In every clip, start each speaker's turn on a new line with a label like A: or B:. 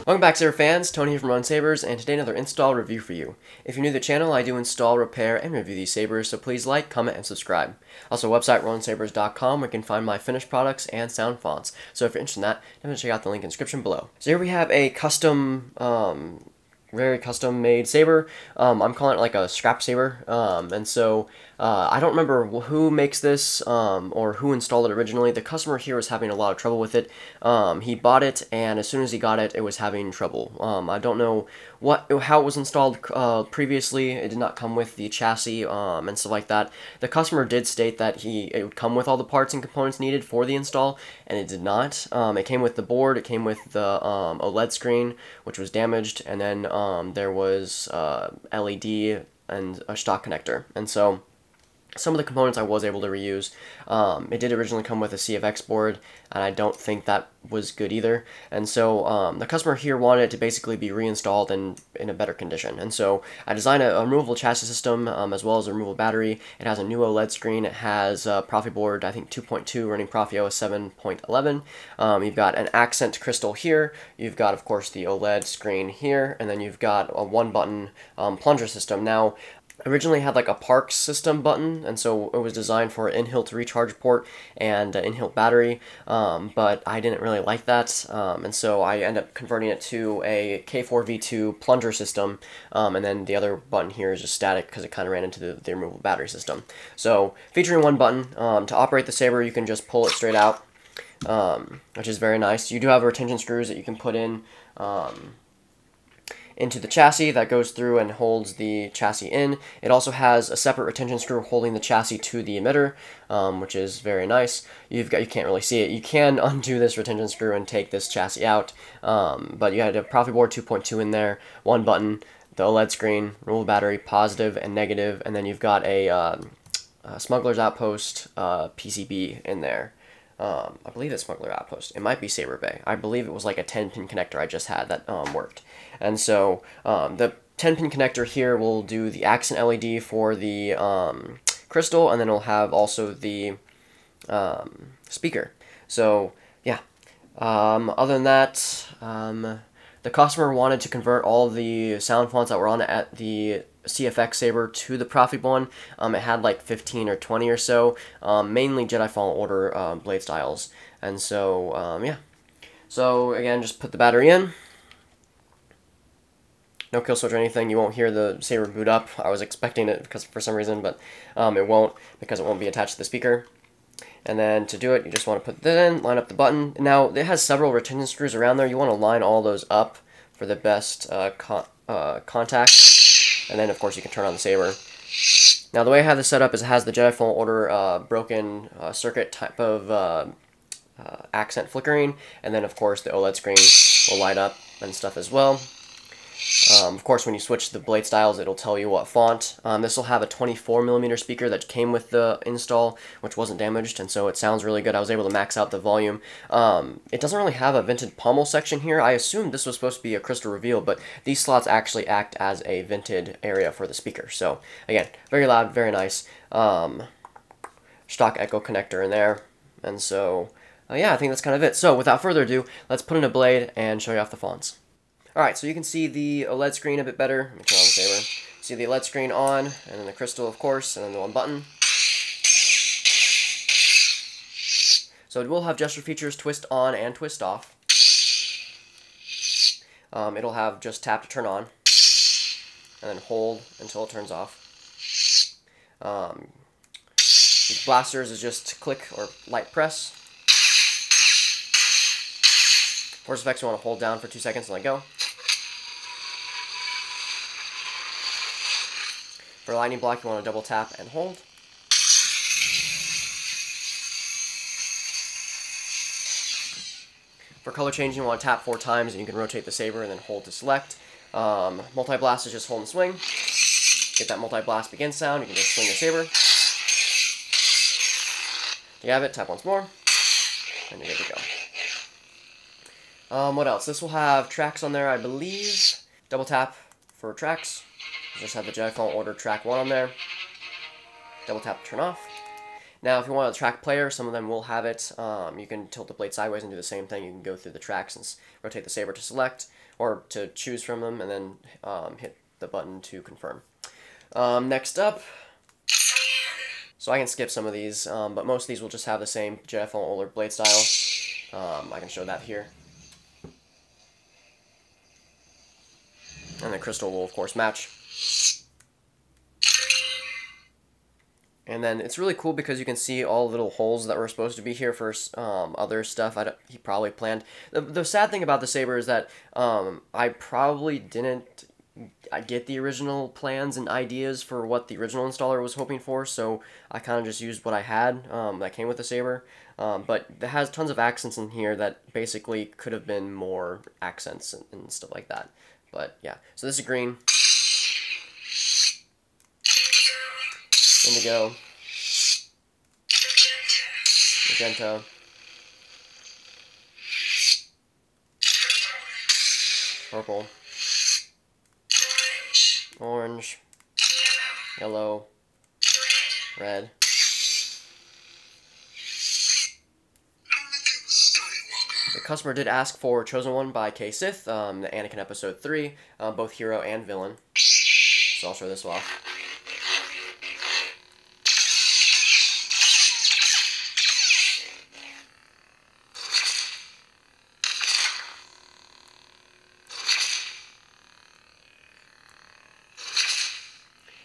A: Welcome back, Saber fans. Tony here from RoninSabers, and today another install review for you. If you're new to the channel, I do install, repair, and review these sabers, so please like, comment, and subscribe. Also, website RoninSabers.com, where you can find my finished products and sound fonts. So if you're interested in that, definitely check out the link in the description below. So here we have a custom, very custom made saber. I'm calling it like a scrap saber, and so I don't remember who makes this or who installed it originally. The customer here was having a lot of trouble with it. He bought it, and as soon as he got it, it was having trouble. I don't know how it was installed previously. It did not come with the chassis and stuff like that. The customer did state that it would come with all the parts and components needed for the install, and it did not. It came with the board, it came with the OLED screen, which was damaged, and then there was LED and a stock connector. And so some of the components I was able to reuse. It did originally come with a CFX board, and I don't think that was good either. And so the customer here wanted it to basically be reinstalled in a better condition. And so I designed a removable chassis system as well as a removable battery. It has a new OLED screen. It has Proffieboard, I think 2.2, running ProffieOS 7.11. You've got an accent crystal here. You've got, of course, the OLED screen here, and then you've got a one-button plunger system. Now, originally had like a park system button, and so it was designed for in-hilt recharge port and in-hilt battery, but I didn't really like that, and so I ended up converting it to a K4V2 plunger system, and then the other button here is just static because it kind of ran into the removable battery system. So featuring one button, to operate the saber you can just pull it straight out, which is very nice. You do have retention screws that you can put in into the chassis that goes through and holds the chassis in. It also has a separate retention screw holding the chassis to the emitter, which is very nice. You can't really see it. You can undo this retention screw and take this chassis out, but you had a Proffieboard 2.2 in there, one button, the OLED screen, removable battery, positive and negative, and then you've got a Smuggler's Outpost PCB in there. I believe it's Smuggler Outpost. It might be Saber Bay. I believe it was like a 10-pin connector I just had that worked. And so the 10-pin connector here will do the accent LED for the crystal, and then it'll have also the speaker. So yeah. Other than that, the customer wanted to convert all the sound fonts that were on it at the CFX Saber to the Proffieboard. It had like 15 or 20 or so, mainly Jedi Fallen Order blade styles. And so, yeah. So again, just put the battery in. No kill switch or anything. You won't hear the saber boot up. I was expecting it because for some reason, but it won't, because it won't be attached to the speaker. And then to do it, you just want to put that in, line up the button. Now, it has several retention screws around there. You want to line all those up for the best contact. And then, of course, you can turn on the saber. Now, the way I have this set up is it has the Jedi Fallen Order broken circuit type of accent flickering. And then, of course, the OLED screen will light up and stuff as well. Of course, when you switch the blade styles, it'll tell you what font. This will have a 24mm speaker that came with the install, which wasn't damaged, and so it sounds really good. I was able to max out the volume. It doesn't really have a vented pommel section here. I assumed this was supposed to be a crystal reveal, but these slots actually act as a vented area for the speaker. So, again, very loud, very nice. Stock echo connector in there. And so, yeah, I think that's kind of it. So, without further ado, let's put in a blade and show you off the fonts. Alright, so you can see the OLED screen a bit better. Let me turn on the saber. See the OLED screen on, and then the crystal, of course, and then the one button. So it will have gesture features, twist on and twist off. It'll have just tap to turn on, and then hold until it turns off. These blasters is just click or light press. Force effects you want to hold down for 2 seconds and let go. For lightning block, you want to double tap and hold. For color changing, you want to tap 4 times, and you can rotate the saber and then hold to select. Multi-blast is just hold and swing. Get that multi-blast begin sound, you can just swing the saber. You have it, tap once more, and you're good to go. What else? This will have tracks on there, I believe. Double tap for tracks. Just have the Jedi Fallen Order track 1 on there. Double tap to turn off. Now, if you want a track player, some of them will have it. You can tilt the blade sideways and do the same thing. You can go through the tracks and rotate the saber to select, or to choose from them, and then hit the button to confirm. Next up, so I can skip some of these, but most of these will just have the same Jedi Fallen Order blade style. I can show that here. And the crystal will, of course, match. And then it's really cool because you can see all the little holes that were supposed to be here for other stuff he probably planned. The sad thing about the Saber is that I probably didn't get the original plans and ideas for what the original installer was hoping for, so I kind of just used what I had that came with the Saber. But it has tons of accents in here that basically could have been more accents and stuff like that. But yeah, so this is green. Indigo, magenta, purple, orange, yellow, red. The customer did ask for Chosen One by K. Sith, the Anakin Episode 3, both hero and villain. So I'll show this off.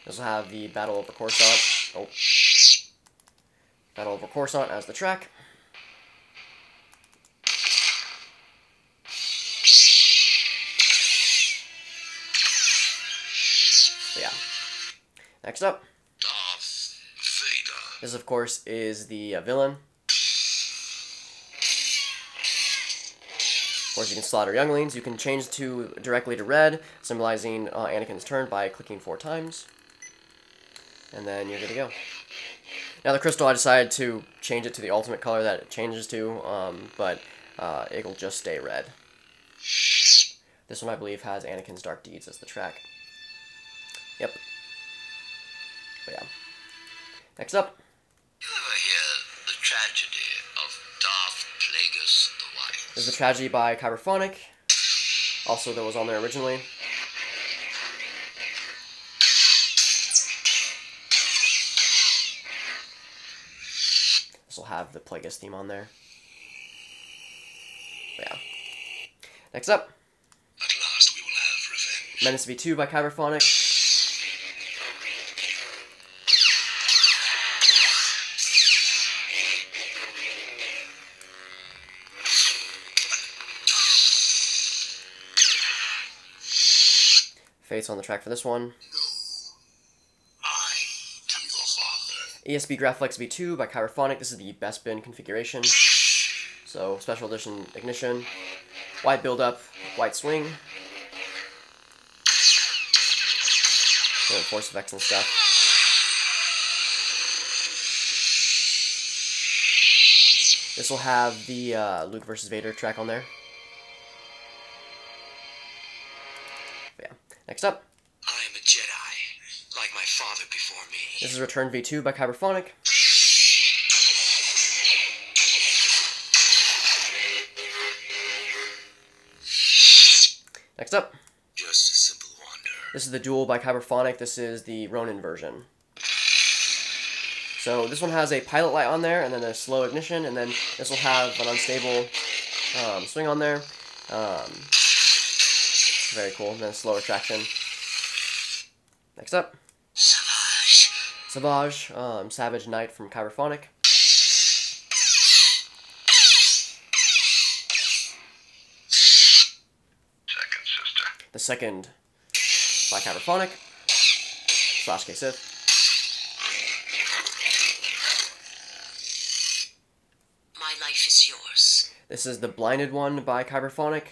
A: This will have the Battle over Coruscant. Oh. Battle over Coruscant as the track. So yeah. Next up. Darth Vader. This, of course, is the villain. Of course, you can slaughter younglings. You can change directly to red, symbolizing Anakin's turn by clicking 4 times. And then you're good to go. Now the crystal, I decided to change it to the ultimate color that it changes to, but it'll just stay red. This one, I believe, has Anakin's Dark Deeds as the track. Yep. But yeah. Next up.
B: You ever hear the tragedy of Darth Plagueis the White?
A: This is the Tragedy by Kyberphonic. Also, that was on there originally. This will have the Plagueis theme on there. But yeah. Next up.
B: At last we will have revenge.
A: Menace V2 by Kyberphonic. Fate's on the track for this one. ESB Graphics V2 by Kyberphonic. This is the best bin configuration. So, special edition ignition, white build-up, white swing, and force effects and stuff. This will have the Luke vs. Vader track on there. But yeah. Next up.
B: I am a Jedi, like my father before me.
A: This is Return V2 by Kyberphonic. Next up.
B: Just a simple wonder.
A: This is the Duel by Kyberphonic. This is the Ronin version. So this one has a pilot light on there, and then a slow ignition, and then this will have an unstable swing on there. Very cool. And then a slower traction. Next up. Savage, Savage Knight from Kyberphonic.
B: Second sister.
A: The second by Kyberphonic / K. Sith.
B: My life is yours.
A: This is the Blinded One by Kyberphonic.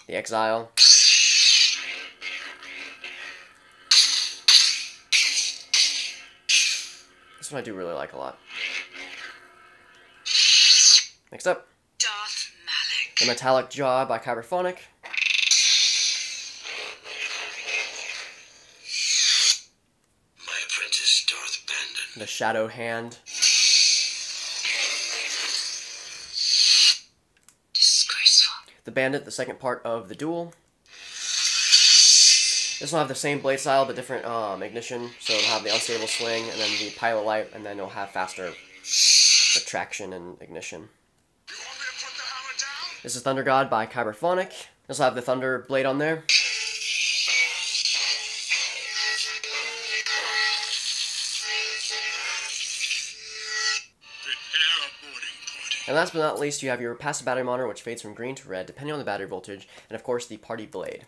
A: The Exile. This one I do really like a lot. Next up.
B: Darth
A: The Metallic Jaw by Kyberphonic.
B: My apprentice, Darth Bandon.
A: The Shadow Hand.
B: Disgraceful.
A: The Bandit, the second part of the duel. This will have the same blade style, but different ignition. So it'll have the unstable swing, and then the pilot light, and then it'll have faster retraction and ignition.
B: You want me to put the hammer down?
A: This is Thunder God by Kyberphonic. This will have the Thunder blade on there.
B: Prepare a boarding party.
A: And last but not least, you have your passive battery monitor, which fades from green to red, depending on the battery voltage, and of course the party blade.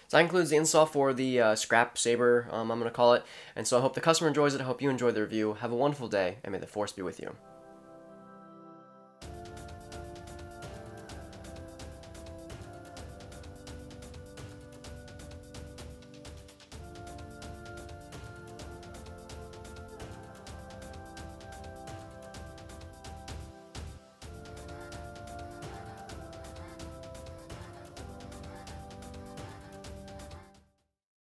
A: So that includes the install for the scrap Saber, I'm going to call it. And so I hope the customer enjoys it. I hope you enjoy the review. Have a wonderful day, and may the Force be with you.